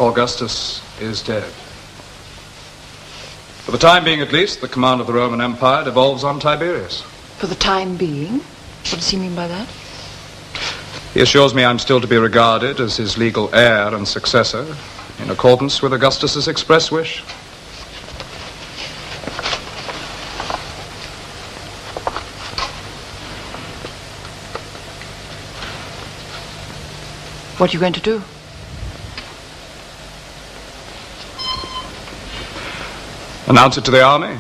Augustus is dead. For the time being, at least, the command of the Roman Empire devolves on Tiberius. For the time being? What does he mean by that? He assures me I'm still to be regarded as his legal heir and successor, in accordance with Augustus's express wish. What are you going to do? Announce it to the army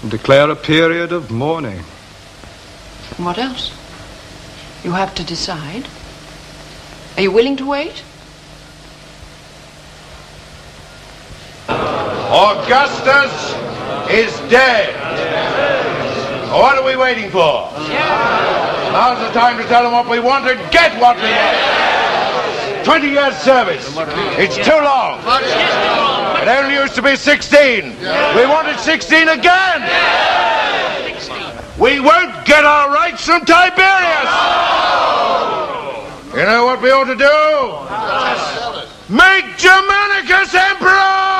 and declare a period of mourning. And what else? You have to decide. Are you willing to wait? Augustus is dead. What are we waiting for? Now's the time to tell them what we want and get what we want. 20 years service. It's too long. It only used to be 16. We wanted 16 again. We won't get our rights from Tiberius. You know what we ought to do? Make Germanicus emperor!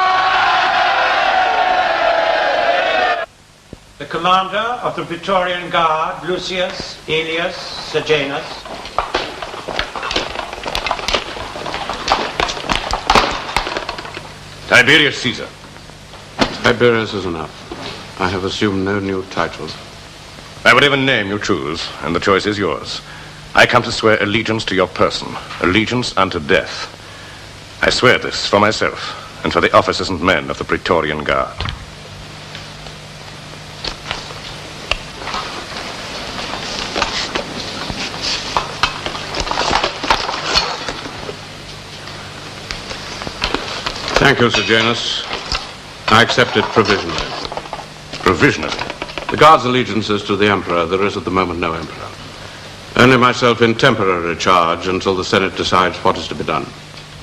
The commander of the Praetorian Guard, Lucius Aelius Sejanus. Tiberius Caesar. Tiberius is enough. I have assumed no new titles. By whatever name you choose, and the choice is yours, I come to swear allegiance to your person, allegiance unto death. I swear this for myself and for the officers and men of the Praetorian Guard. Thank you, Sejanus. I accept it provisionally. Provisionally? The Guard's allegiance is to the Emperor. There is at the moment no Emperor. Only myself in temporary charge until the Senate decides what is to be done.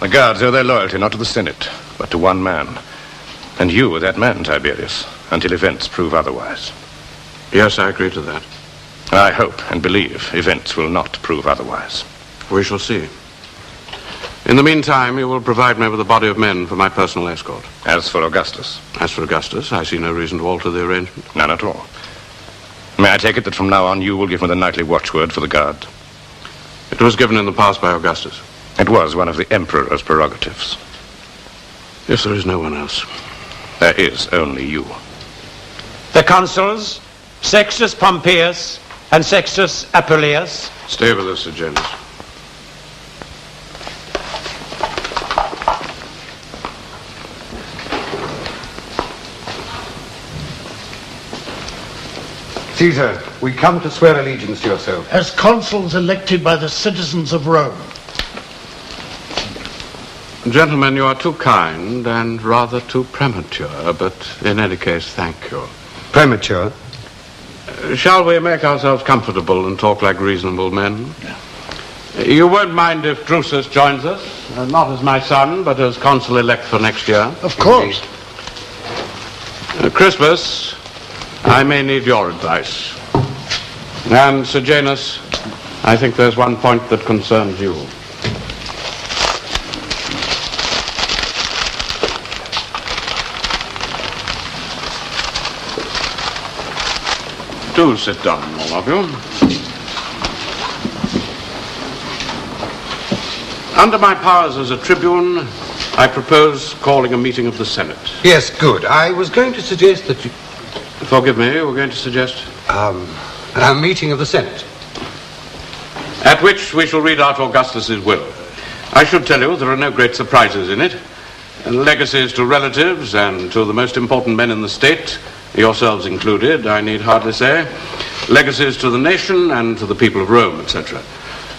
The Guards owe their loyalty not to the Senate, but to one man. And you are that man, Tiberius, until events prove otherwise. Yes, I agree to that. I hope and believe events will not prove otherwise. We shall see. In the meantime, you will provide me with a body of men for my personal escort. As for Augustus? As for Augustus, I see no reason to alter the arrangement. None at all. May I take it that from now on you will give me the nightly watchword for the Guard? It was given in the past by Augustus. It was one of the Emperor's prerogatives. Yes, there is no one else. There is only you. The consuls, Sextus Pompeius and Sextus Appuleius. Stay with us, Sejanus. Caesar, we come to swear allegiance to yourself. As consuls elected by the citizens of Rome. Gentlemen, you are too kind and rather too premature, but in any case, thank you. Premature? Shall we make ourselves comfortable and talk like reasonable men? Yeah. You won't mind if Drusus joins us, not as my son, but as consul-elect for next year? Of course. Crispus, I may need your advice. And Sejanus, I think there's one point that concerns you. Do sit down, all of you. Under my powers as a tribune, I propose calling a meeting of the Senate. Yes, good. I was going to suggest that you... Forgive me, you were going to suggest? A meeting of the Senate. At which we shall read out Augustus's will. I should tell you there are no great surprises in it. Legacies to relatives and to the most important men in the state, yourselves included, I need hardly say. Legacies to the nation and to the people of Rome, etc.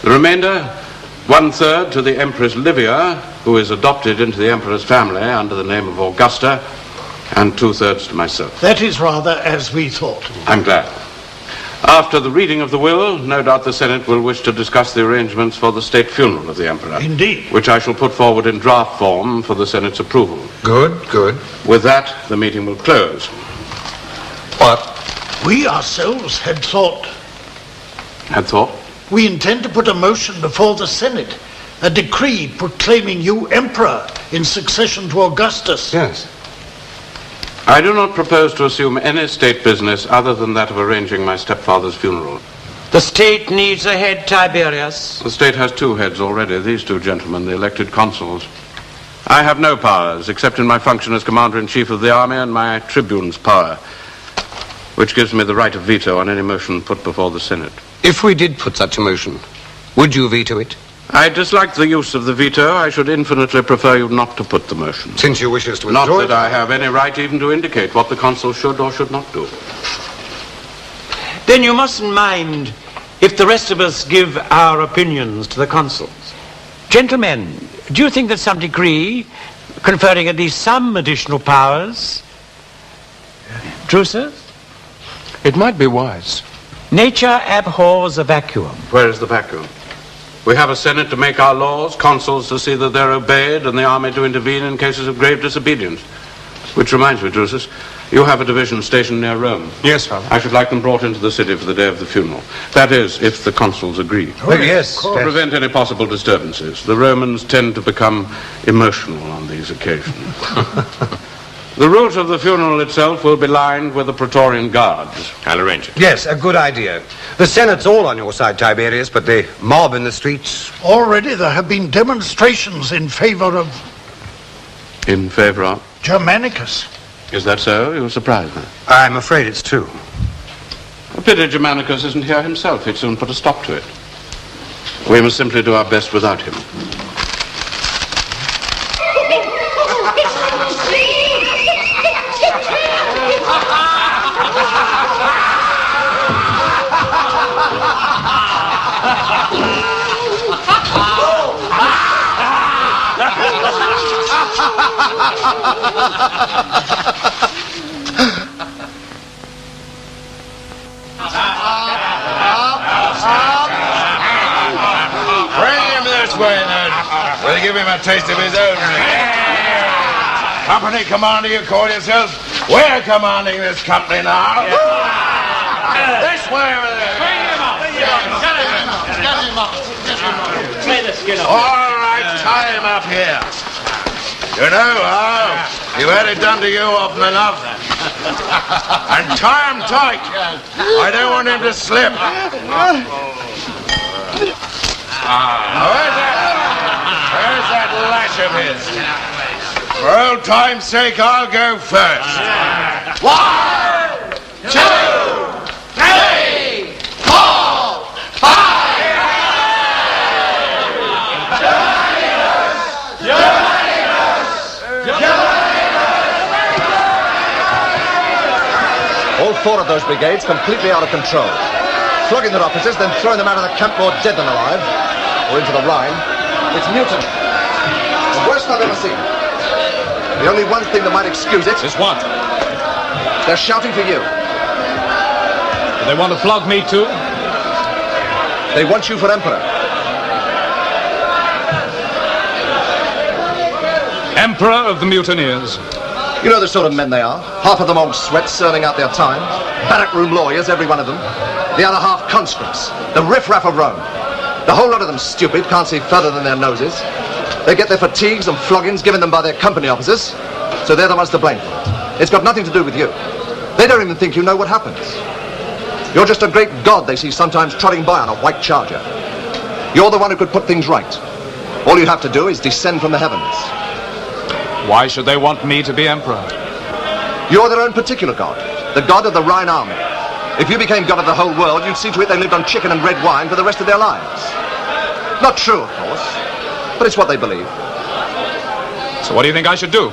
The remainder, 1/3 to the Empress Livia, who is adopted into the Emperor's family under the name of Augusta, and 2/3 to myself. That is rather as we thought. I'm glad. After the reading of the will, no doubt the Senate will wish to discuss the arrangements for the state funeral of the Emperor. Indeed. Which I shall put forward in draft form for the Senate's approval. Good, good. With that, the meeting will close. What? We ourselves had thought. Had thought? We intend to put a motion before the Senate a decree proclaiming you emperor in succession to Augustus. Yes. I do not propose to assume any state business other than that of arranging my stepfather's funeral. The state needs a head, Tiberius. The state has two heads already, these two gentlemen, the elected consuls. I have no powers, except in my function as commander-in-chief of the army and my tribune's power, which gives me the right of veto on any motion put before the Senate. If we did put such a motion, would you veto it? I dislike the use of the veto. I should infinitely prefer you not to put the motion. Since you wish us to Not withdraw that I have any right even to indicate what the consul should or should not do. Then you mustn't mind if the rest of us give our opinions to the consuls. Gentlemen, do you think that some decree conferring at least some additional powers? Drusus? It might be wise. Nature abhors a vacuum. Where is the vacuum? We have a Senate to make our laws, consuls to see that they're obeyed, and the army to intervene in cases of grave disobedience. Which reminds me, Drusus, you have a division stationed near Rome. Yes, Father. I should like them brought into the city for the day of the funeral. That is, if the consuls agree. Yes. To prevent any possible disturbances. The Romans tend to become emotional on these occasions. The route of the funeral itself will be lined with the Praetorian Guards. I'll arrange it. Yes, a good idea. The Senate's all on your side, Tiberius, but the mob in the streets... Already there have been demonstrations in favor of In favor of? Germanicus. Is that so? You surprise me. I'm afraid it's true. A pity Germanicus isn't here himself. He'd soon put a stop to it. We must simply do our best without him. Bring him this way, then. We'll give him a taste of his own. Company commander, you call yourselves? We're commanding this company now. This way over there. Bring him up. Get him up. Play the skin off. All right, tie him up here. You know how? You've had it done to you often enough. And tie him tight. I don't want him to slip. Where's that lash of his? For old time's sake, I'll go first. 1, 2, 3, 4, 5. All four of those brigades completely out of control. Flogging their officers, then throwing them out of the camp more dead than alive. Or into the Rhine. It's mutiny. The worst I've ever seen. The only one thing that might excuse it... Is what? They're shouting for you. Do they want to flog me too? They want you for emperor. Emperor of the mutineers. You know the sort of men they are. Half of them old sweats serving out their time. Barrack room lawyers, every one of them. The other half conscripts. The riff-raff of Rome. The whole lot of them stupid, can't see further than their noses. They get their fatigues and floggings given them by their company officers, so they're the ones to blame for it. It's got nothing to do with you. They don't even think you know what happens. You're just a great god they see sometimes trotting by on a white charger. You're the one who could put things right. All you have to do is descend from the heavens. Why should they want me to be emperor? You're their own particular god, the god of the Rhine army. If you became god of the whole world, you'd see to it they lived on chicken and red wine for the rest of their lives. Not true, of course, but it's what they believe. So what do you think I should do?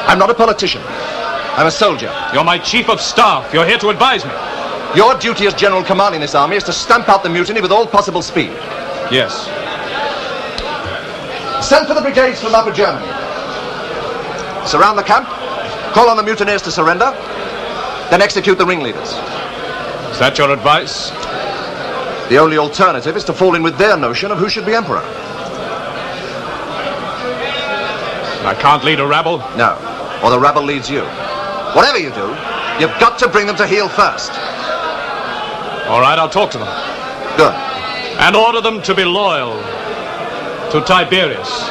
I'm not a politician. I'm a soldier. You're my chief of staff. You're here to advise me. Your duty as general commanding this army is to stamp out the mutiny with all possible speed. Yes. Send for the brigades from Upper Germany. Surround the camp, call on the mutineers to surrender, then execute the ringleaders. Is that your advice? The only alternative is to fall in with their notion of who should be emperor. I can't lead a rabble? No, or the rabble leads you. Whatever you do, you've got to bring them to heel first. All right, I'll talk to them. Good. And order them to be loyal. to Tiberius.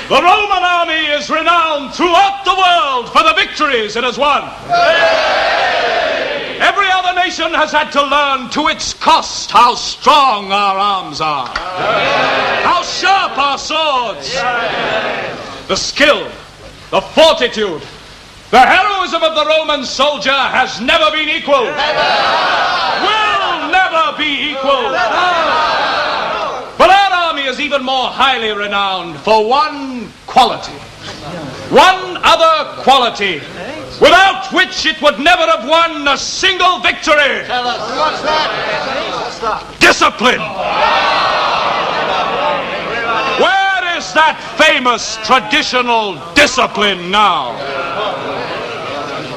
The Roman army is renowned throughout the world for the victories it has won. Every other nation has had to learn to its cost how strong our arms are, how sharp our swords. The skill, the fortitude, the heroism of the Roman soldier has never been equaled. Will never be equaled. But our army is even more highly renowned for one quality. One other quality, without which it would never have won a single victory. Tell us. What's that? Discipline. Where is that famous traditional discipline now?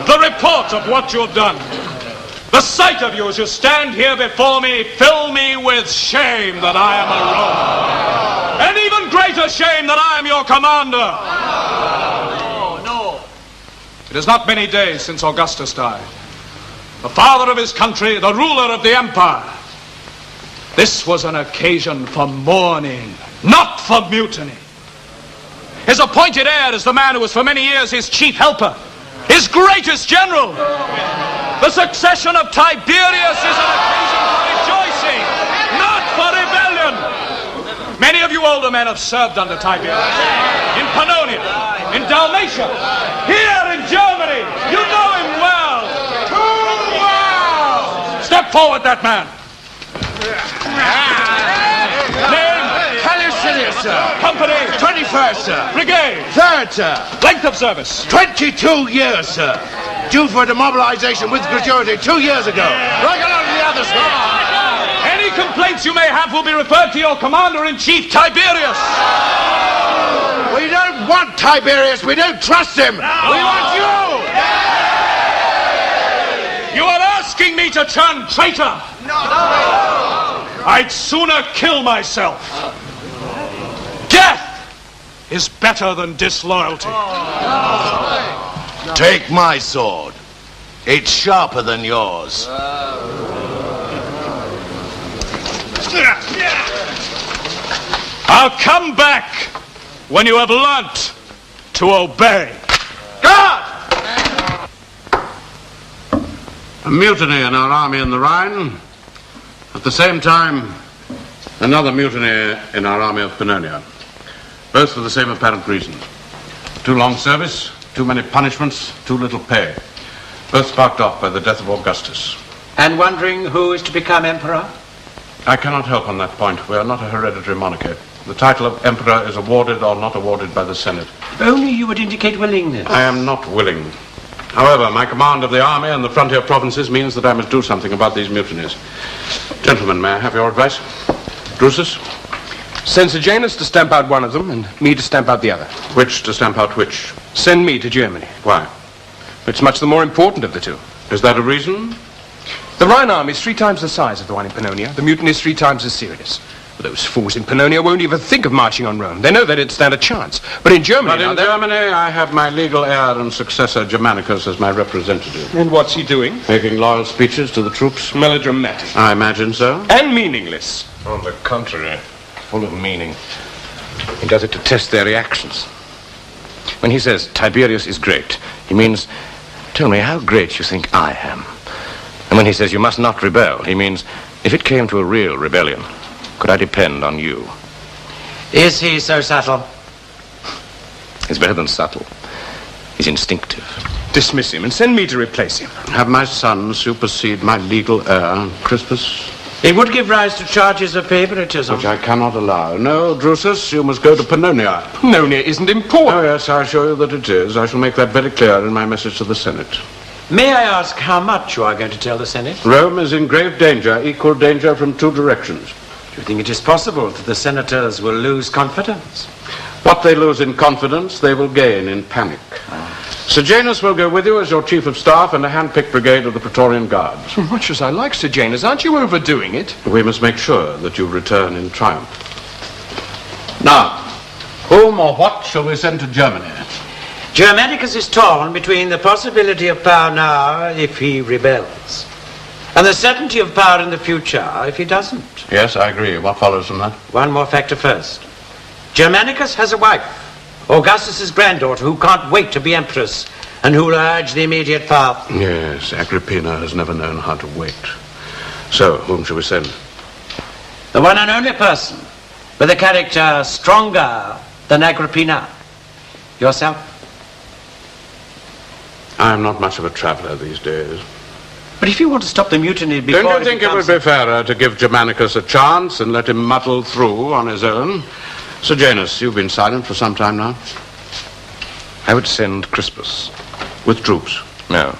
The report of what you have done, the sight of you as you stand here before me, fill me with shame that I am a Roman. And even greater shame that I am your commander. No. It is not many days since Augustus died. The father of his country, the ruler of the empire. This was an occasion for mourning, not for mutiny. His appointed heir is the man who was for many years his chief helper, his greatest general. The succession of Tiberius is an occasion for rejoicing, not for rebellion. Many of you older men have served under Tiberius. In Pannonia, in Dalmatia, here in Germany. You know him well. Too well. Step forward, that man. Name? Calicinius, sir. Company? 21st, sir. Brigade? 3rd, sir. Length of service? 22 years, sir. Due for demobilization with gratuity 2 years ago. Like a lot of the others, sir. Any complaints you may have will be referred to your commander-in-chief, Tiberius. We don't want Tiberius. We don't trust him. We want you. You are asking me to turn traitor? No. I'd sooner kill myself. Death is better than disloyalty. Take my sword. It's sharper than yours. I'll come back when you have learnt to obey. Guard! A mutiny in our army in the Rhine. At the same time, another mutiny in our army of Pannonia. Both for the same apparent reason. Too long service, too many punishments, too little pay. Both sparked off by the death of Augustus. And wondering who is to become emperor? I cannot help on that point. We are not a hereditary monarchy. The title of emperor is awarded or not awarded by the Senate. If only you would indicate willingness. I am not willing. However, my command of the army and the frontier provinces means that I must do something about these mutinies. Gentlemen, may I have your advice? Drusus? Send Sejanus to stamp out one of them and me to stamp out the other. Which to stamp out which? Send me to Germany. Why? It's much the more important of the two. Is that a reason? The Rhine army is 3 times the size of the one in Pannonia. The mutiny is 3 times as serious. Those fools in Pannonia won't even think of marching on Rome. They know they didn't stand a chance. But in Germany... But in Germany, I have my legal heir and successor, Germanicus, as my representative. And what's he doing? Making loyal speeches to the troops. Melodramatic. I imagine so. And meaningless. On the contrary, full of meaning. He does it to test their reactions. When he says Tiberius is great, he means, tell me how great you think I am. And when he says you must not rebel, he means, if it came to a real rebellion, could I depend on you? Is he so subtle? He's better than subtle. He's instinctive. Dismiss him and send me to replace him. Have my son supersede my legal heir, Crispus? It would give rise to charges of favoritism. Which I cannot allow. No, Drusus, you must go to Pannonia. Pannonia isn't important. Oh, yes, I assure you that it is. I shall make that very clear in my message to the Senate. May I ask how much you are going to tell the Senate? Rome is in grave danger, equal danger from two directions. Do you think it is possible that the senators will lose confidence? What they lose in confidence, they will gain in panic. Sejanus will go with you as your chief of staff and a hand-picked brigade of the Praetorian Guards. Much as I like Sejanus, aren't you overdoing it? We must make sure that you return in triumph. Now, whom or what shall we send to Germany? Germanicus is torn between the possibility of power now if he rebels, and the certainty of power in the future if he doesn't. Yes, I agree. What follows from that? One more factor first. Germanicus has a wife, Augustus's granddaughter, who can't wait to be empress and who will urge the immediate path. Yes, Agrippina has never known how to wait. So, whom shall we send? The one and only person with a character stronger than Agrippina. Yourself? I am not much of a traveller these days. But if you want to stop the mutiny before... Don't you think it would be fairer to give Germanicus a chance and let him muddle through on his own? Sejanus, you've been silent for some time now. I would send Crispus. With troops? No.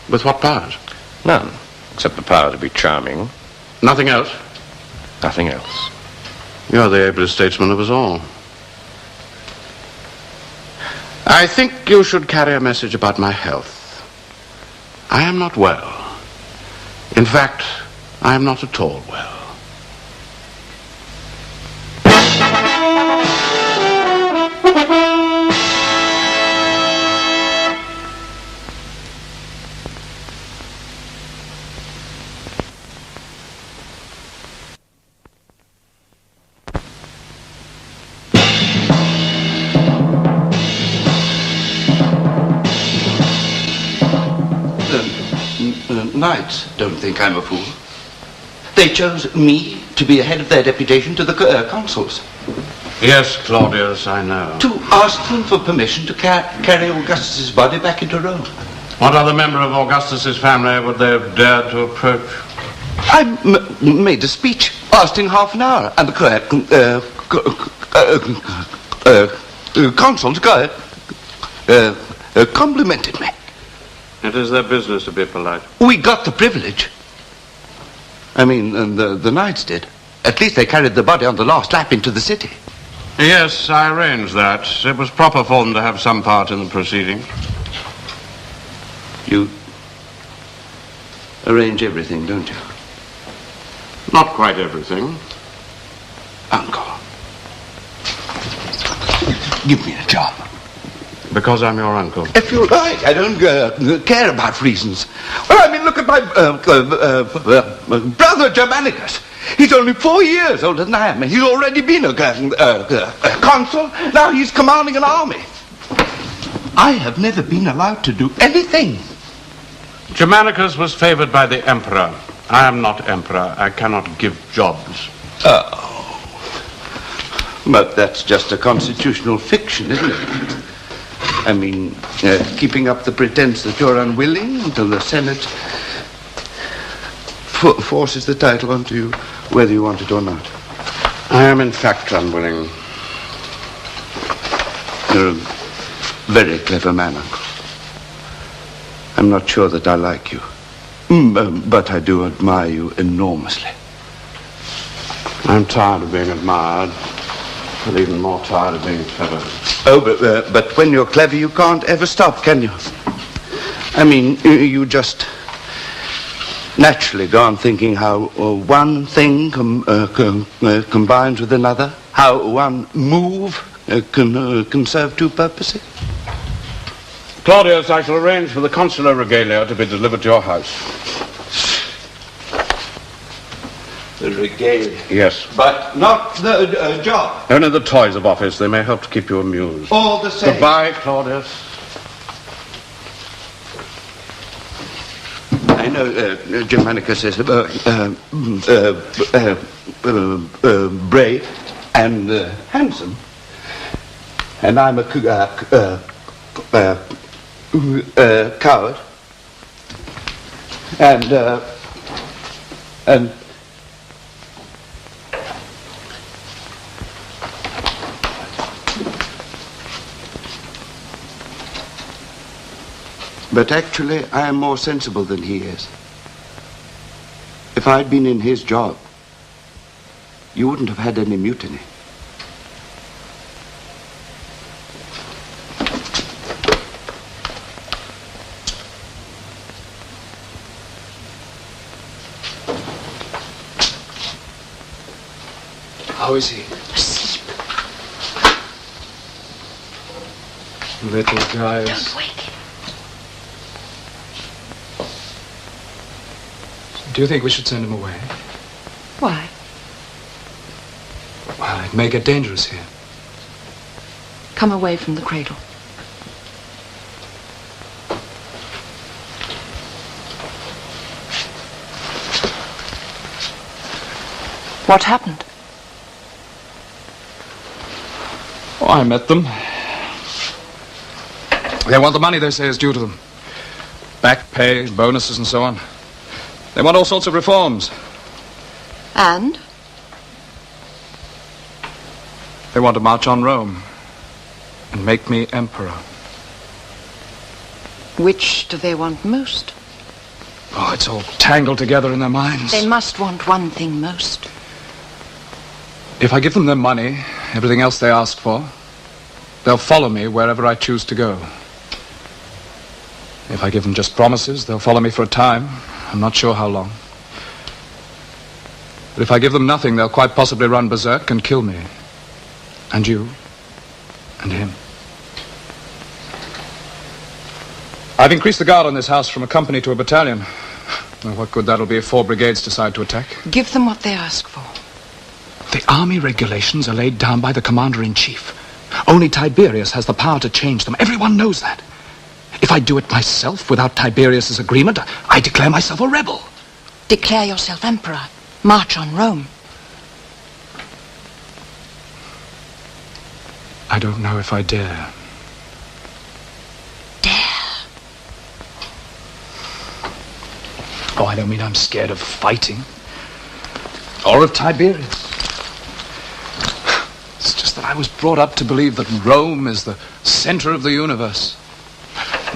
With what powers? None, except the power to be charming. Nothing else? Nothing else. You're the ablest statesman of us all. I think you should carry a message about my health. I am not well. In fact, I am not at all well. Knights don't think I'm a fool. They chose me to be head of their deputation to the consuls. Yes, Claudius, I know. To ask them for permission to carry Augustus's body back into Rome. What other member of Augustus's family would they have dared to approach? I made a speech, asked in half an hour, and the consuls complimented me. It is their business to be polite. We got the privilege. I mean, the knights did. At least they carried the body on the last lap into the city. Yes, I arranged that. It was proper for them to have some part in the proceeding. You arrange everything, don't you? Not quite everything. Uncle, give me a job. Because I'm your uncle. If you like, I don't care about reasons. Well, I mean, look at my brother Germanicus. He's only 4 years older than I am. He's already been a consul. Now he's commanding an army. I have never been allowed to do anything. Germanicus was favored by the emperor. I am not emperor. I cannot give jobs. Oh. But that's just a constitutional fiction, isn't it? I mean, keeping up the pretense that you're unwilling until the Senate forces the title onto you, whether you want it or not. I am, in fact, unwilling. You're a very clever man, Uncle. I'm not sure that I like you, but I do admire you enormously. I'm tired of being admired, but even more tired of being clever. Oh, but when you're clever, you can't ever stop, can you? I mean, you just naturally go on thinking how one thing combines with another, how one move can serve two purposes. Claudius, I shall arrange for the consular regalia to be delivered to your house. The regalia? Yes. But not the job? Only the toys of office. They may help to keep you amused. All the same. Goodbye, Claudius. I know Germanicus is brave and handsome. And I'm a coward. And But actually, I am more sensible than he is. If I'd been in his job, you wouldn't have had any mutiny. How is he? Asleep. Little Gaius. Don't wake him. Do you think we should send him away? Why? Well, it may get dangerous here. Come away from the cradle. What happened? Oh, I met them. They want the money they say is due to them. Back pay, bonuses, and so on. They want all sorts of reforms. And? They want to march on Rome and make me emperor. Which do they want most? Oh, it's all tangled together in their minds. They must want one thing most. If I give them their money, everything else they ask for, they'll follow me wherever I choose to go. If I give them just promises, they'll follow me for a time. I'm not sure how long. But if I give them nothing, they'll quite possibly run berserk and kill me. And you. And him. I've increased the guard on this house from a company to a battalion. Well, what good that'll be if 4 brigades decide to attack. Give them what they ask for. The army regulations are laid down by the commander-in-chief. Only Tiberius has the power to change them. Everyone knows that. If I do it myself without Tiberius's agreement, I declare myself a rebel. Declare yourself emperor. March on Rome. I don't know if I dare. Dare? Oh, I don't mean I'm scared of fighting. Or of Tiberius. It's just that I was brought up to believe that Rome is the center of the universe.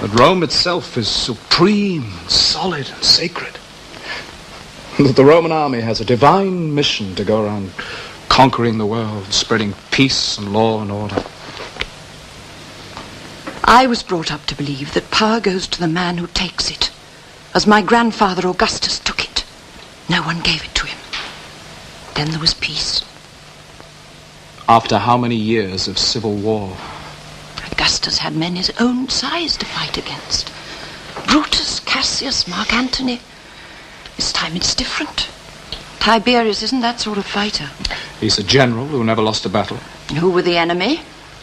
That Rome itself is supreme, solid, and sacred. That the Roman army has a divine mission to go around conquering the world, spreading peace and law and order. I was brought up to believe that power goes to the man who takes it, as my grandfather Augustus took it. No one gave it to him. Then there was peace. After how many years of civil war? Augustus had men his own size to fight against. Brutus, Cassius, Mark Antony. This time it's different. Tiberius isn't that sort of fighter. He's a general who never lost a battle. Who were the enemy?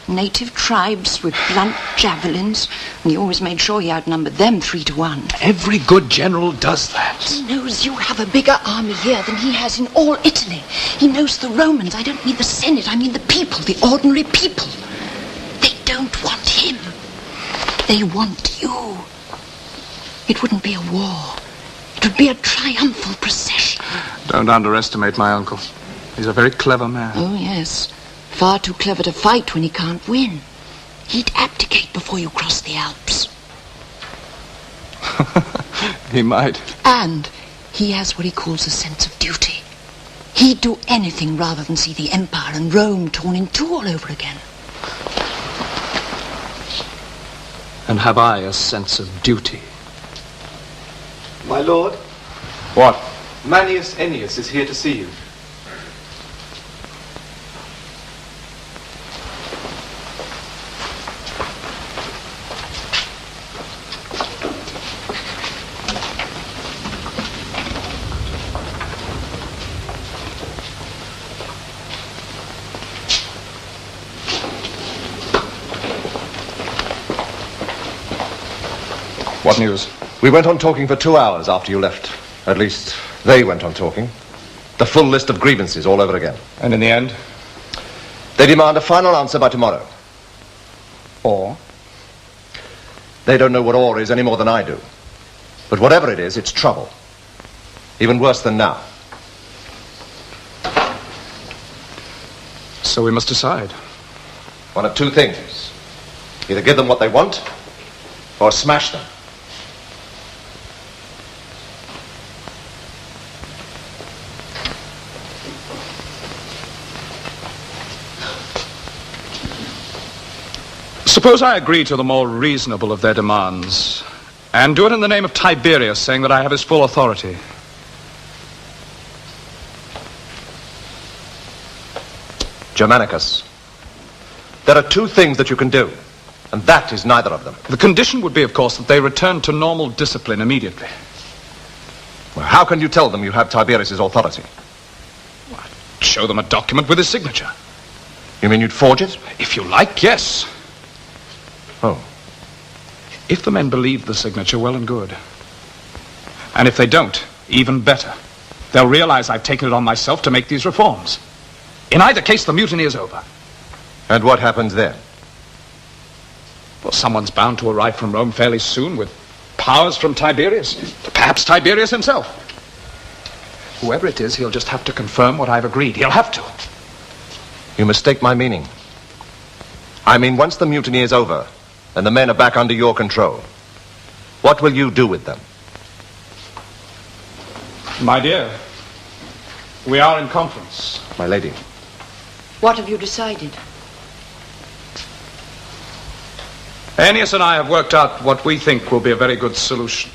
Native tribes with blunt javelins. And he always made sure he outnumbered them 3-1. Every good general does that. He knows you have a bigger army here than he has in all Italy. He knows the Romans. I don't mean the Senate. I mean the people, the ordinary people. They don't want him. They want you. It wouldn't be a war. It would be a triumphal procession. Don't underestimate my uncle. He's a very clever man. Oh, yes. Far too clever to fight when he can't win. He'd abdicate before you cross the Alps. He might. And he has what he calls a sense of duty. He'd do anything rather than see the empire and Rome torn in two all over again. And have I a sense of duty? My lord, What? Manius Ennius is here to see you. What news? We went on talking for 2 hours after you left. At least, they went on talking. The full list of grievances all over again. And in the end? They demand a final answer by tomorrow. Or? They don't know what or is any more than I do. But whatever it is, it's trouble. Even worse than now. So we must decide. One of two things. Either give them what they want, or smash them. Suppose I agree to the more reasonable of their demands, and do it in the name of Tiberius, saying that I have his full authority. Germanicus, there are two things that you can do, and that is neither of them. The condition would be, of course, that they return to normal discipline immediately. Well, how can you tell them you have Tiberius's authority? Show them a document with his signature. You mean you'd forge it? If you like, yes. Oh. If the men believe the signature, well and good. And if they don't, even better. They'll realize I've taken it on myself to make these reforms. In either case, the mutiny is over. And what happens then? Well, someone's bound to arrive from Rome fairly soon with powers from Tiberius. Perhaps Tiberius himself. Whoever it is, he'll just have to confirm what I've agreed. He'll have to. You mistake my meaning. I mean, once the mutiny is over, and the men are back under your control, what will you do with them? My dear, we are in conference. My lady. What have you decided? Aeneas and I have worked out what we think will be a very good solution.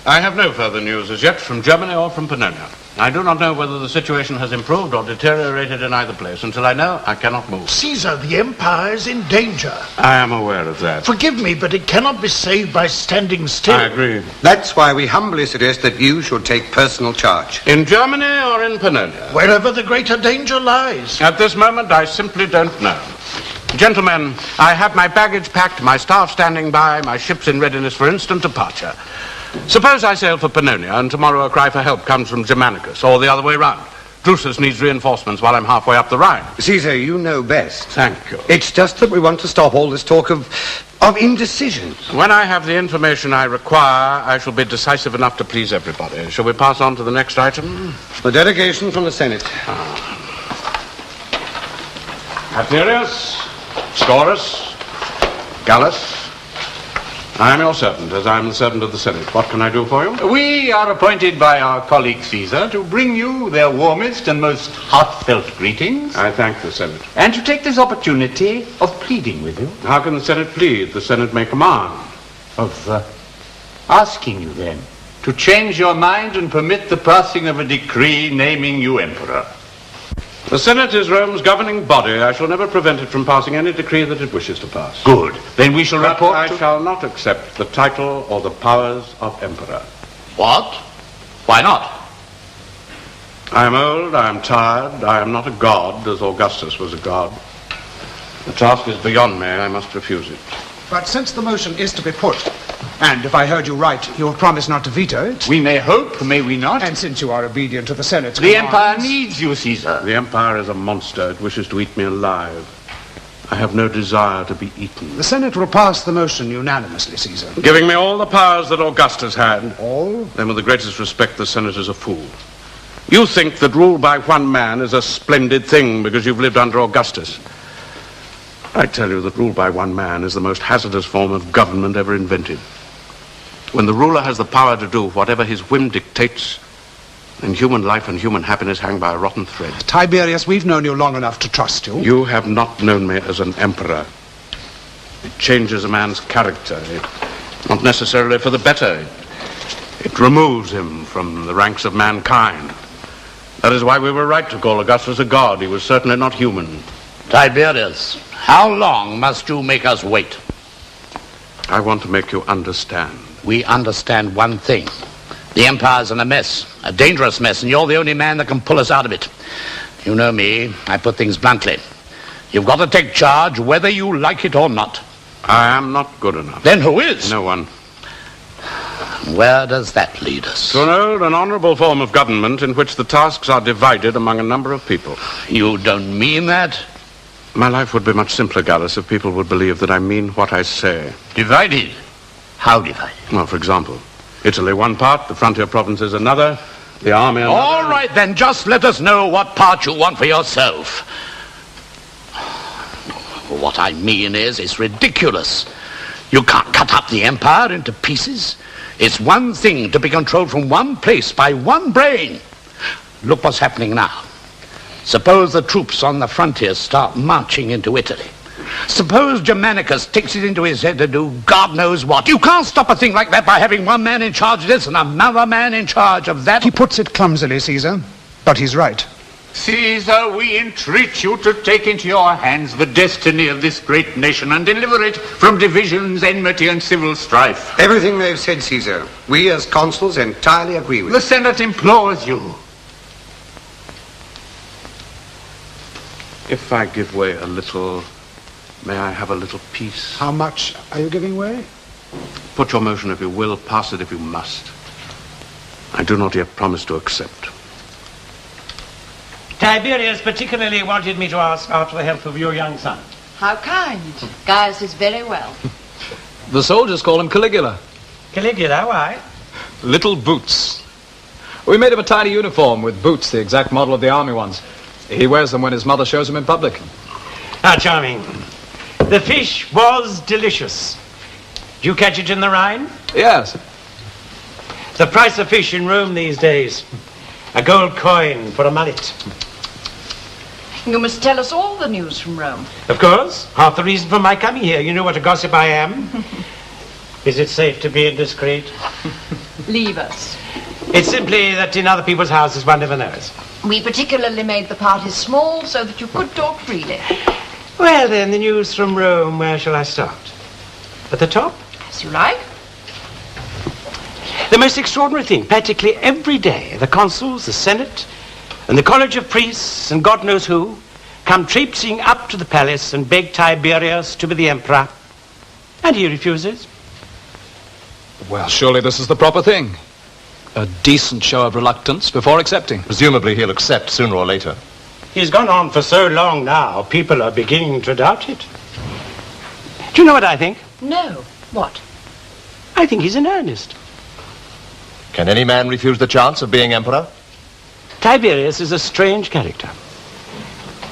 I have no further news as yet from Germany or from Pannonia. I do not know whether the situation has improved or deteriorated in either place. Until I know, I cannot move. Caesar, the empire is in danger. I am aware of that. Forgive me, but it cannot be saved by standing still. I agree. That's why we humbly suggest that you should take personal charge. In Germany or in Pannonia? Wherever the greater danger lies. At this moment, I simply don't know. Gentlemen, I have my baggage packed, my staff standing by, my ships in readiness for instant departure. Suppose I sail for Pannonia, and tomorrow a cry for help comes from Germanicus, or the other way round. Drusus needs reinforcements while I'm halfway up the Rhine. Caesar, you know best. Thank you. It's just that we want to stop all this talk of indecision. When I have the information I require, I shall be decisive enough to please everybody. Shall we pass on to the next item? The delegation from the Senate. Tiberius, Scaurus, Gallus. I am your servant, as I am the servant of the Senate. What can I do for you? We are appointed by our colleague Caesar to bring you their warmest and most heartfelt greetings. I thank the Senate. And to take this opportunity of pleading with you. How can the Senate plead? The Senate may command. Of asking you then to change your mind and permit the passing of a decree naming you emperor. The Senate is Rome's governing body. I shall never prevent it from passing any decree that it wishes to pass. Good. Then we shall report I shall not accept the title or the powers of emperor. What? Why not? I am old, I am tired, I am not a god, as Augustus was a god. The task is beyond me, I must refuse it. But since the motion is to be put, and if I heard you right, you have promised not to veto it. We may hope, may we not? And since you are obedient to the Senate's The commands, empire needs you, Caesar. The empire is a monster. It wishes to eat me alive. I have no desire to be eaten. The Senate will pass the motion unanimously, Caesar. Giving me all the powers that Augustus had. All? Then with the greatest respect, the Senate is a fool. You think that rule by one man is a splendid thing because you've lived under Augustus. I tell you that rule by one man is the most hazardous form of government ever invented. When the ruler has the power to do whatever his whim dictates, then human life and human happiness hang by a rotten thread. Tiberius, we've known you long enough to trust you. You have not known me as an emperor. It changes a man's character. Not necessarily for the better. It removes him from the ranks of mankind. That is why we were right to call Augustus a god. He was certainly not human. Tiberius, how long must you make us wait? I want to make you understand. We understand one thing. The empire's in a mess, a dangerous mess, and you're the only man that can pull us out of it. You know me, I put things bluntly. You've got to take charge whether you like it or not. I am not good enough. Then who is? No one. Where does that lead us? To an old and honorable form of government in which the tasks are divided among a number of people. You don't mean that? My life would be much simpler, Gallus, if people would believe that I mean what I say. Divided? How divided? Well, for example, Italy one part, the frontier provinces another, the army another. All right, then just let us know what part you want for yourself. What I mean is, it's ridiculous. You can't cut up the empire into pieces. It's one thing to be controlled from one place by one brain. Look what's happening now. Suppose the troops on the frontier start marching into Italy. Suppose Germanicus takes it into his head to do God knows what. You can't stop a thing like that by having one man in charge of this and another man in charge of that. He puts it clumsily, Caesar, but he's right. Caesar, we entreat you to take into your hands the destiny of this great nation and deliver it from divisions, enmity, and civil strife. Everything they've said, Caesar, we as consuls entirely agree with. The Senate implores you. If I give way a little, may I have a little peace? How much are you giving way? Put your motion if you will, pass it if you must. I do not yet promise to accept. Tiberius particularly wanted me to ask after the health of your young son. How kind. Gaius is very well. The soldiers call him Caligula. Caligula, why? Little Boots. We made him a tiny uniform with boots, the exact model of the army ones. He wears them when his mother shows him in public. How charming. The fish was delicious. Did you catch it in the Rhine? Yes. The price of fish in Rome these days. A gold coin for a mullet. You must tell us all the news from Rome. Of course. Half the reason for my coming here. You know what a gossip I am. Is it safe to be indiscreet? Leave us. It's simply that in other people's houses one never knows. We particularly made the party small so that you could talk freely. Well then, the news from Rome, where shall I start? At the top? As you like. The most extraordinary thing, practically every day, the consuls, the Senate, and the College of Priests, and God knows who, come traipsing up to the palace and beg Tiberius to be the emperor. And he refuses. Well, surely this is the proper thing. A decent show of reluctance before accepting. Presumably he'll accept sooner or later. He's gone on for so long now, people are beginning to doubt it. Do you know what I think? No. What? I think he's in earnest. Can any man refuse the chance of being emperor? Tiberius is a strange character.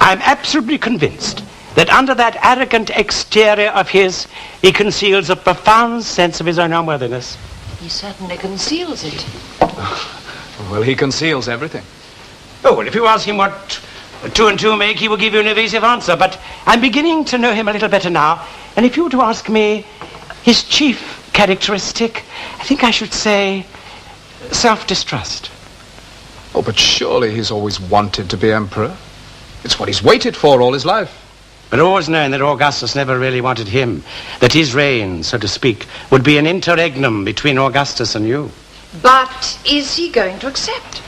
I'm absolutely convinced that under that arrogant exterior of his, he conceals a profound sense of his own unworthiness. He certainly conceals it. Well, he conceals everything. Oh, well, if you ask him what 2 and 2 make, he will give you an evasive answer. But I'm beginning to know him a little better now. And if you were to ask me his chief characteristic, I think I should say self-distrust. Oh, but surely he's always wanted to be emperor. It's what he's waited for all his life. But always knowing that Augustus never really wanted him, that his reign, so to speak, would be an interregnum between Augustus and you. But is he going to accept?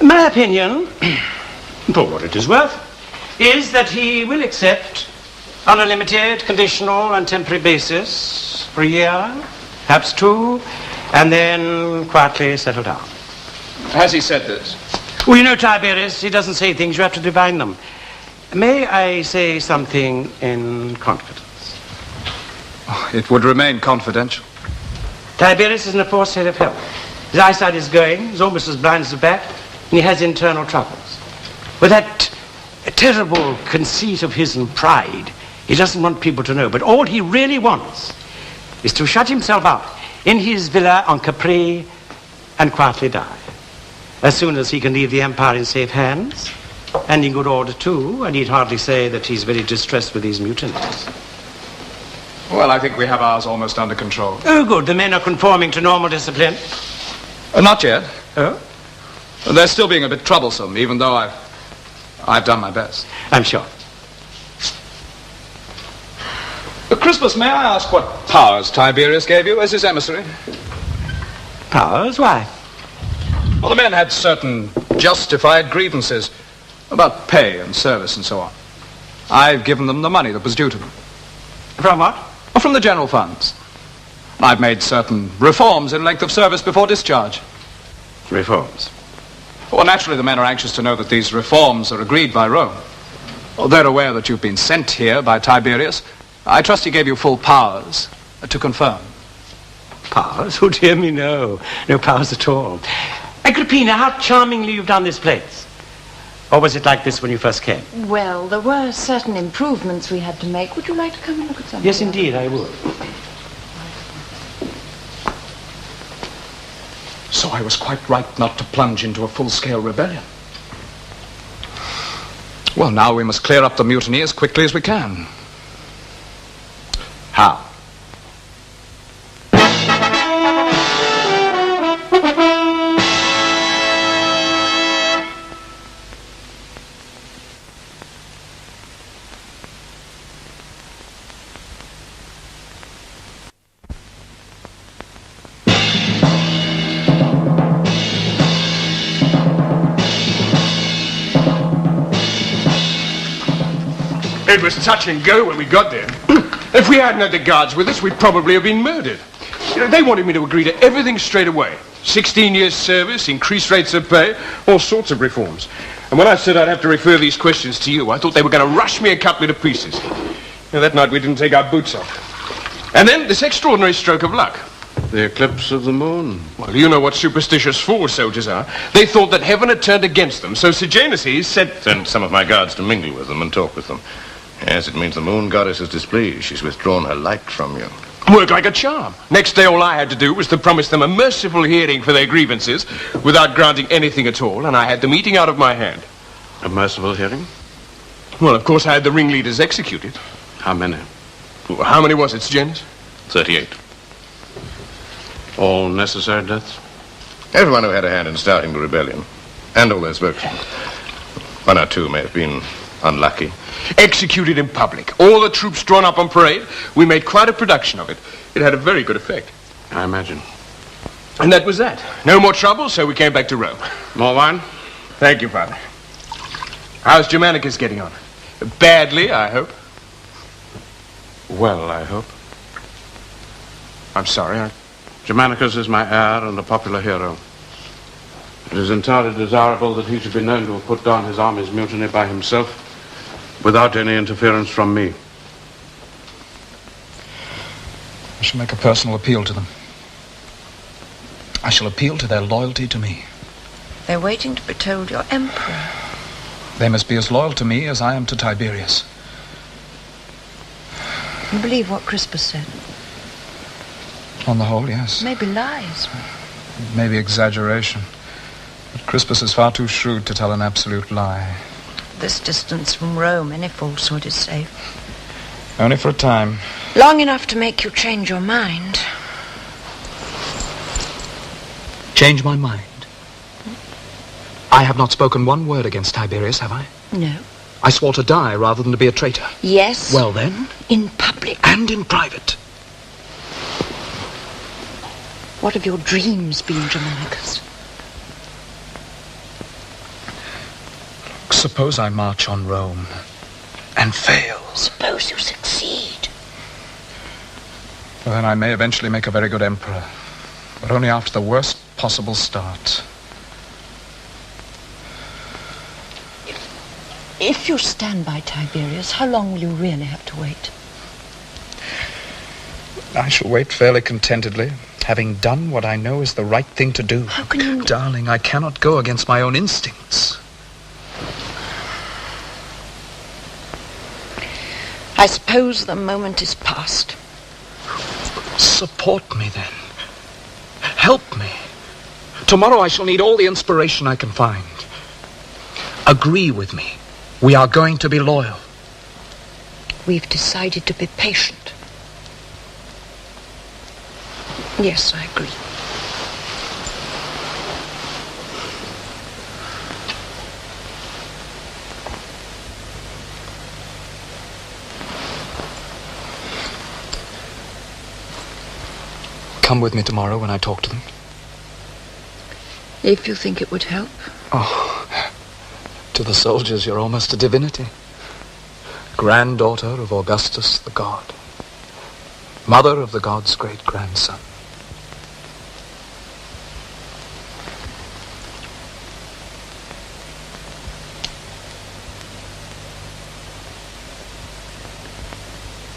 My opinion, for what it is worth, is that he will accept on a limited, conditional and temporary basis for a year, perhaps 2, and then quietly settle down. Has he said this? Well, you know, Tiberius, he doesn't say things, you have to divine them. May I say something in confidence? Oh, it would remain confidential. Tiberius is in a poor state of health. His eyesight is going, he's almost as blind as a bat, and he has internal troubles. With that terrible conceit of his and pride, he doesn't want people to know, but all he really wants is to shut himself up in his villa on Capri and quietly die. As soon as he can leave the empire in safe hands, and in good order too, I need hardly say that he's very distressed with these mutinies. Well, I think we have ours almost under control. Oh, good. The men are conforming to normal discipline. Not yet. Oh? They're still being a bit troublesome, even though I've done my best. I'm sure. Crispus, may I ask what powers Tiberius gave you as his emissary? Powers? Why? Well, the men had certain justified grievances about pay and service and so on. I've given them the money that was due to them. From what? From the general funds. I've made certain reforms in length of service before discharge. Reforms? Well, naturally, the men are anxious to know that these reforms are agreed by Rome. Well, they're aware that you've been sent here by Tiberius. I trust he gave you full powers to confirm. Powers? Oh, dear me, no. No powers at all. Agrippina, how charmingly you've done this place. Or was it like this when you first came? Well, there were certain improvements we had to make. Would you like to come and look at something? Yes, indeed, I would. So I was quite right not to plunge into a full-scale rebellion. Well, now we must clear up the mutiny as quickly as we can. How? It was touch and go when we got there. If we hadn't had the guards with us, we'd probably have been murdered. You know, they wanted me to agree to everything straight away. 16 years service, increased rates of pay, all sorts of reforms. And when I said I'd have to refer these questions to you, I thought they were going to rush me and cut me to pieces. Now, that night we didn't take our boots off. And then this extraordinary stroke of luck. The eclipse of the moon. Well, you know what superstitious fools soldiers are. They thought that heaven had turned against them, so Sejanus sent some of my guards to mingle with them and talk with them. Yes, it means the moon goddess is displeased. She's withdrawn her light from you. Worked like a charm. Next day, all I had to do was to promise them a merciful hearing for their grievances without granting anything at all, and I had them eating out of my hand. A merciful hearing? Well, of course, I had the ringleaders executed. How many? Well, how many was it, Sejanus? 38. All necessary deaths? Everyone who had a hand in starting the rebellion. And all their spokesmen. One or two may have been unlucky. Executed in public. All the troops drawn up on parade. We made quite a production of it. It had a very good effect. I imagine. And that was that. No more trouble, so we came back to Rome. More wine? Thank you, Father. How's Germanicus getting on? Badly, I hope. Well, I hope. I'm sorry. Germanicus is my heir and a popular hero. It is entirely desirable that he should be known to have put down his army's mutiny by himself, without any interference from me. I shall make a personal appeal to them. I shall appeal to their loyalty to me. They're waiting to be told you're emperor. They must be as loyal to me as I am to Tiberius. You believe what Crispus said? On the whole, yes. Maybe lies. Maybe exaggeration. But Crispus is far too shrewd to tell an absolute lie. This distance from Rome, any falsehood is safe. Only for a time. Long enough to make you change your mind. Change my mind? I have not spoken one word against Tiberius, have I? No. I swore to die rather than to be a traitor. Yes. Well then? In public. And in private. What have your dreams been, Germanicus? Suppose I march on Rome and fail. Suppose you succeed. Well, then I may eventually make a very good emperor, but only after the worst possible start. If you stand by Tiberius, how long will you really have to wait? I shall wait fairly contentedly, having done what I know is the right thing to do. How can you... Darling, I cannot go against my own instincts. I suppose the moment is past. Support me, then. Help me. Tomorrow I shall need all the inspiration I can find. Agree with me. We are going to be loyal. We've decided to be patient. Yes, I agree. Come with me tomorrow when I talk to them. If you think it would help. Oh, to the soldiers you're almost a divinity. Granddaughter of Augustus the god. Mother of the god's great-grandson.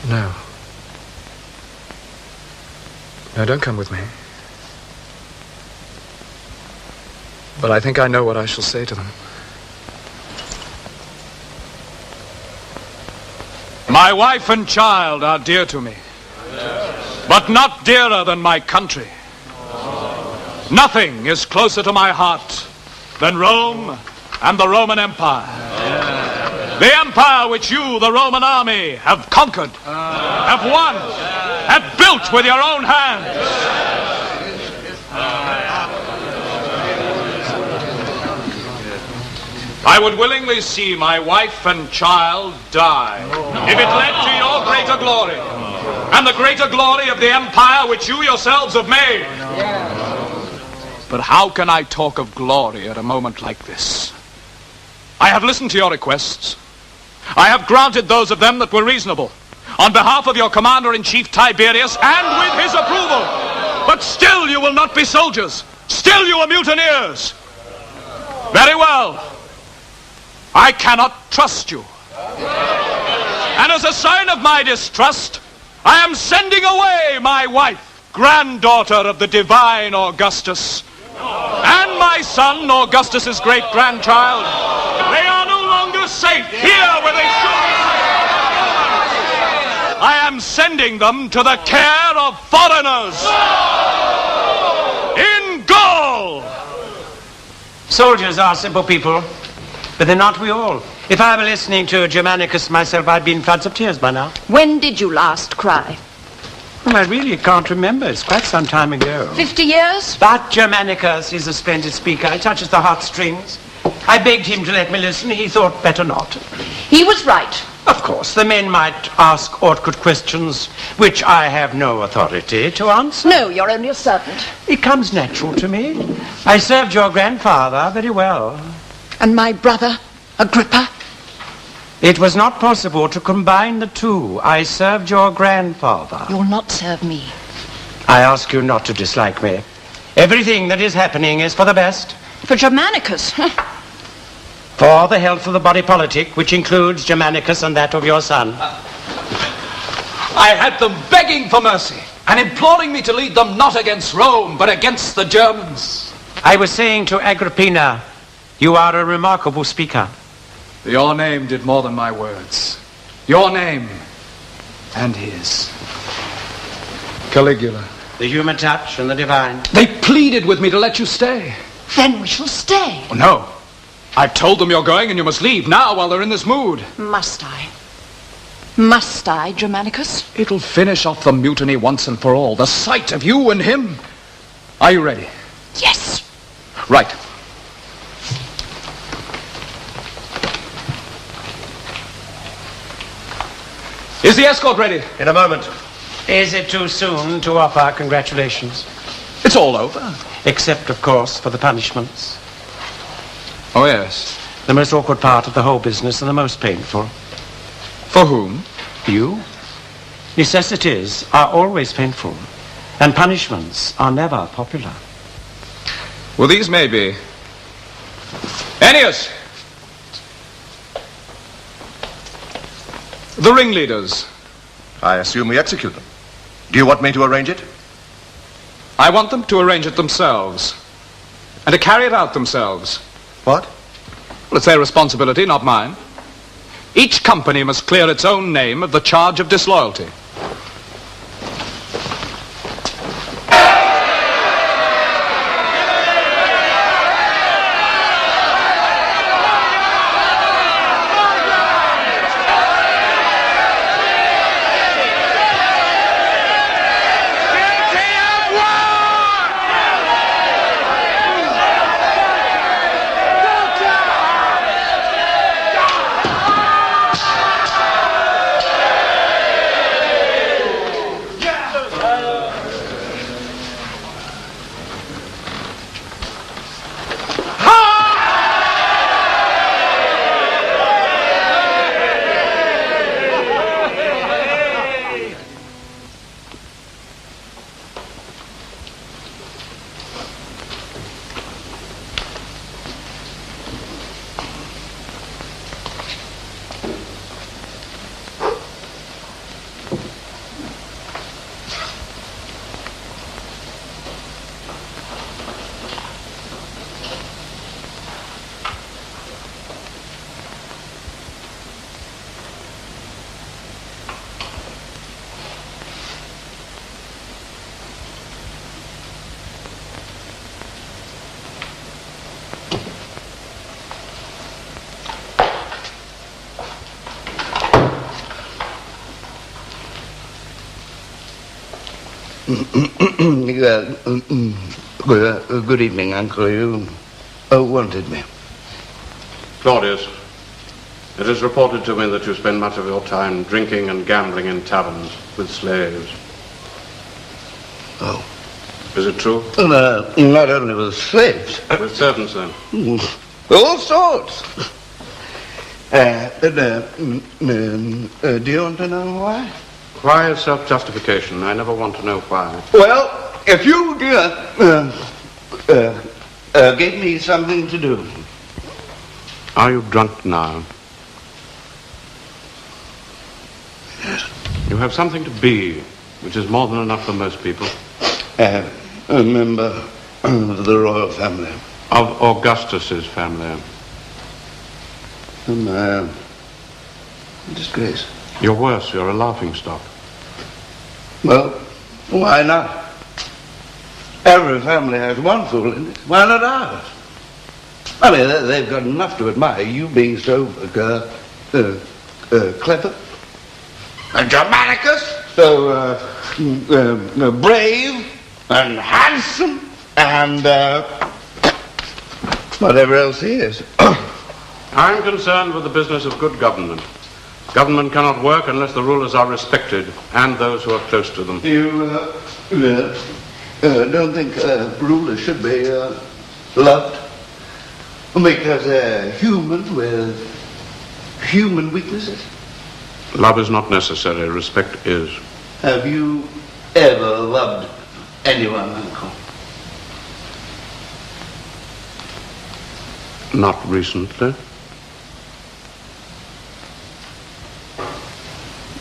No. No, don't come with me. But I think I know what I shall say to them. My wife and child are dear to me, but not dearer than my country. Nothing is closer to my heart than Rome and the Roman Empire. The empire which you, the Roman army, have conquered, have won, have built with your own hands. I would willingly see my wife and child die if it led to your greater glory and the greater glory of the empire which you yourselves have made. But how can I talk of glory at a moment like this? I have listened to your requests. I have granted those of them that were reasonable, on behalf of your commander-in-chief Tiberius and with his approval. But still you will not be soldiers. Still you are mutineers. Very well. I cannot trust you. And as a sign of my distrust, I am sending away my wife, granddaughter of the divine Augustus, and my son, Augustus's great-grandchild. They are no longer safe here where they should be. I am sending them to the care of foreigners in Gaul. Soldiers are simple people, but they're not we all. If I were listening to Germanicus myself, I'd be in floods of tears by now. When did you last cry? Well, I really can't remember. It's quite some time ago. 50 years? But Germanicus is a splendid speaker. He touches the heartstrings. I begged him to let me listen. He thought better not. He was right. Of course, the men might ask awkward questions, which I have no authority to answer. No, you're only a servant. It comes natural to me. I served your grandfather very well. And my brother, Agrippa? It was not possible to combine the two. I served your grandfather. You'll not serve me. I ask you not to dislike me. Everything that is happening is for the best. For Germanicus? For the health of the body politic, which includes Germanicus and that of your son. I had them begging for mercy and imploring me to lead them not against Rome, but against the Germans. I was saying to Agrippina, you are a remarkable speaker. Your name did more than my words. Your name and his. Caligula. The human touch and the divine. They pleaded with me to let you stay. Then we shall stay. Oh, no. I've told them you're going and you must leave now while they're in this mood. Must I? Must I, Germanicus? It'll finish off the mutiny once and for all. The sight of you and him. Are you ready? Yes. Right. Is the escort ready? In a moment. Is it too soon to offer congratulations? It's all over. Except, of course, for the punishments. Oh, yes. The most awkward part of the whole business and the most painful. For whom? You. Necessities are always painful, and punishments are never popular. Well, these may be. Ennius! The ringleaders. I assume we execute them. Do you want me to arrange it? I want them to arrange it themselves. And to carry it out themselves. What? Well, it's their responsibility, not mine. Each company must clear its own name of the charge of disloyalty. Good evening, Uncle. You wanted me. Claudius, it is reported to me that you spend much of your time drinking and gambling in taverns with slaves. Oh. Is it true? Not only with slaves. With servants, then? All sorts. Do you want to know why? Why is self-justification? I never want to know why. Well, if you gave me something to do. Are you drunk now? Yes. You have something to be, which is more than enough for most people. A member of the royal family. Of Augustus's family. Disgrace. You're worse. You're a laughingstock. Well, why not? Every family has one fool in it. Why not ours? I mean, they've got enough to admire you being so clever. And Germanicus, so brave and handsome and whatever else he is. I'm concerned with the business of good government. Government cannot work unless the rulers are respected and those who are close to them. You don't think rulers should be loved? Because they're human with human weaknesses? Love is not necessary. Respect is. Have you ever loved anyone, Uncle? Not recently.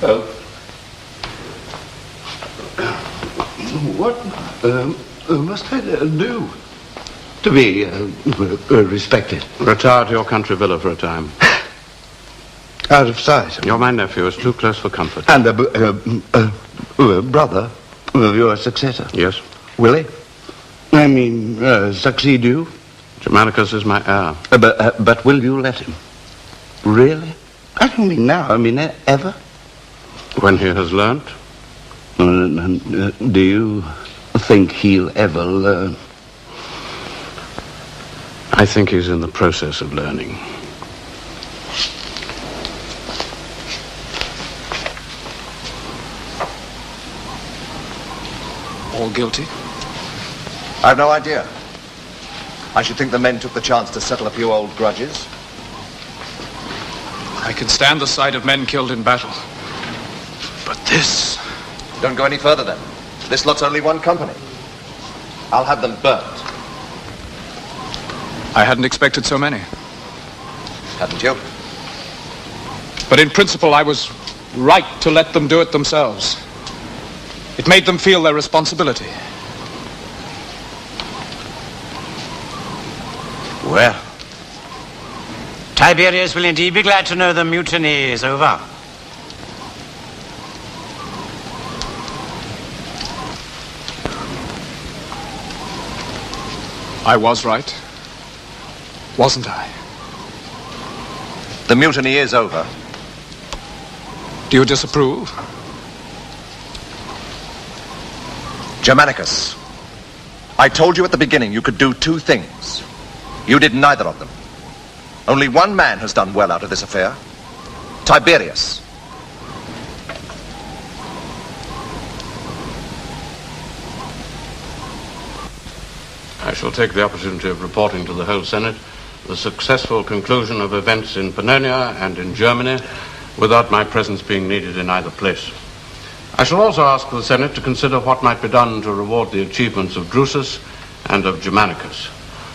Oh. What must I do to be respected? Retire to your country villa for a time. Out of sight. You're my nephew. It's too close for comfort. And a brother of your successor. Yes. Will he? I mean, succeed you? Germanicus is my heir. But will you let him? Really? I don't mean now. I mean ever? When he has learnt. Do you think he'll ever learn? I think he's in the process of learning. All guilty? I've no idea. I should think the men took the chance to settle a few old grudges. I can stand the sight of men killed in battle. But this... Don't go any further then. This lot's only one company. I'll have them burnt. I hadn't expected so many. Hadn't you? But in principle, I was right to let them do it themselves. It made them feel their responsibility. Well, Tiberius will indeed be glad to know the mutiny is over. I was right, wasn't I? The mutiny is over. Do you disapprove? Germanicus, I told you at the beginning you could do two things. You did neither of them. Only one man has done well out of this affair. Tiberius. I shall take the opportunity of reporting to the whole Senate the successful conclusion of events in Pannonia and in Germany without my presence being needed in either place. I shall also ask the Senate to consider what might be done to reward the achievements of Drusus and of Germanicus.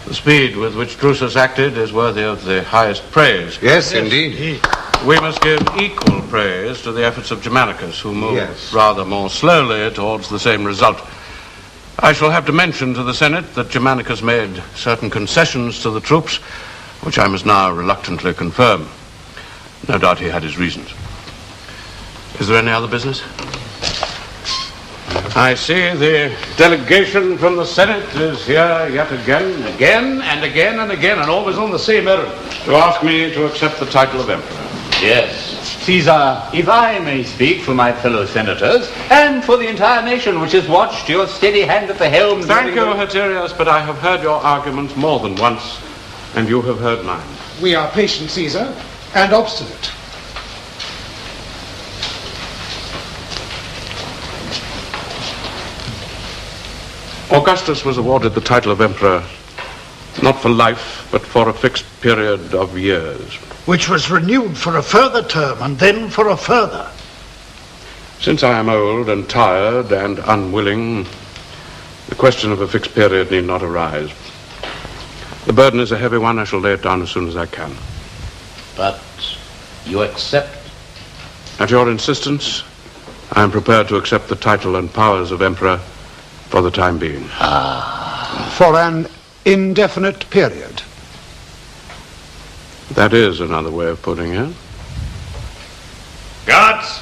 The speed with which Drusus acted is worthy of the highest praise. Yes, indeed. We must give equal praise to the efforts of Germanicus, who moved rather more slowly towards the same result. I shall have to mention to the Senate that Germanicus made certain concessions to the troops, which I must now reluctantly confirm. No doubt he had his reasons. Is there any other business? I see the delegation from the Senate is here yet again and again, and always on the same errand, to ask me to accept the title of Emperor. Yes. Caesar, if I may speak for my fellow senators, and for the entire nation which has watched your steady hand at the helm... Thank you, Haterius, but I have heard your arguments more than once, and you have heard mine. We are patient, Caesar, and obstinate. Augustus was awarded the title of emperor not for life, but for a fixed period of years. Which was renewed for a further term, and then for a further. Since I am old and tired and unwilling, the question of a fixed period need not arise. The burden is a heavy one. I shall lay it down as soon as I can. But you accept? At your insistence, I am prepared to accept the title and powers of emperor for the time being. For an indefinite period. That is another way of putting it. Guards!